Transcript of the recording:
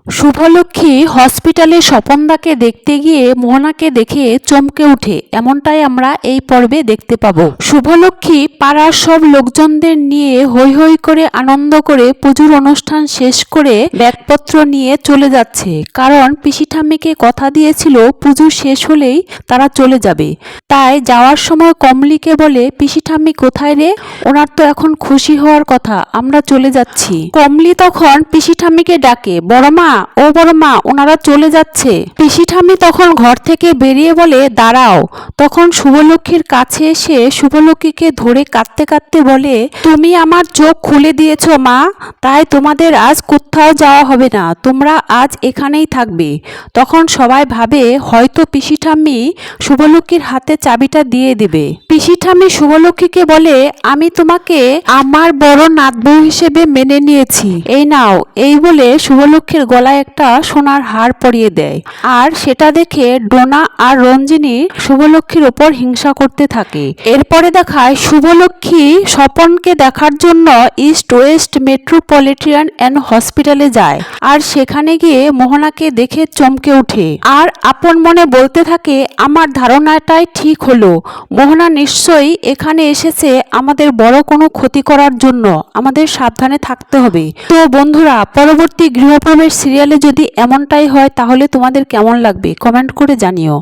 শুভলক্ষ্মী হসপিটালে স্বপনদাকে দেখতে গিয়ে মোহনাকে দেখে চমকে উঠে, এমনটাই আমরা এই পর্বে দেখতে পাবো। শুভলক্ষ্মী পাড়ার সব লোকজনদের নিয়ে হৈ হৈ করে আনন্দ করে পুজোর অনুষ্ঠান শেষ করে ব্যাগপত্র নিয়ে চলে যাচ্ছে, কারণ পিসি ঠাম্মিকে কথা দিয়েছিল পুজো শেষ হলেই তারা চলে যাবে। তাই যাওয়ার সময় কমলিকে বলে, পিসি ঠাম্মি কোথায় রে, ওনার তো এখন খুশি হওয়ার কথা, আমরা চলে যাচ্ছি। কমলি তখন পিসি ঠাম্মিকে ডাকে, বড় মা, ও বড় মা, ওনারা চলে যাচ্ছে। পিসি ঠাম্মি তখন ঘর থেকে বেরিয়ে বলে, দাঁড়াও। তখন শুভলক্ষ্মীর কাছে এসে শুভলক্ষ্মীকে ধরে কাঁদতে কাঁদতে বলে, তুমি আমার চোখ খুলে দিয়েছো মা, তাই তোমাদের আজ কোথাও যাওয়া হবে না, তোমরা আজ এখানেই থাকবে। তখন সবাই ভাবে হয়তো পিসি ঠাম্মি শুভলক্ষ্মীর হাতে চাবিটা দিয়ে দেবে। পিসি ঠাম্মি শুভলক্ষ্মীকে বলে, আমি তোমাকে আমার বড় নাতবউ হিসেবে মেনে নিয়েছি, এই নাও। এই বলে শুভলক্ষ্মীর গলায় একটা সোনার হার পরিয়ে দেয়। আর সেটা দেখে ডোনা আর রঞ্জিনী শুভলক্ষ্মীর ওপর হিংসা করতে থাকে। এরপরে দেখায় শুভলক্ষ্মী স্বপনকে দেখার জন্য ইস্ট ওয়েস্ট মেট্রোপলিটন অ্যান্ড হসপিটালে যায়, আর সেখানে গিয়ে মোহনাকে দেখে চমকে ওঠে আর আপন মনে বলতে থাকে, আমার ধারণাটাই ঠিক হলো, মোহনা নিশ্চয়ই এখানে এসেছে আমাদের বড় কোনো ক্ষতি করার জন্য, আমাদের সাবধানে থাকতে হবে। তো বন্ধুরা, পরবর্তী গৃহপ্রবেশ সিরিয়ালে যদি এমনটাই হয় তাহলে তোমাদের কেমন লাগবে কমেন্ট করে জানিও।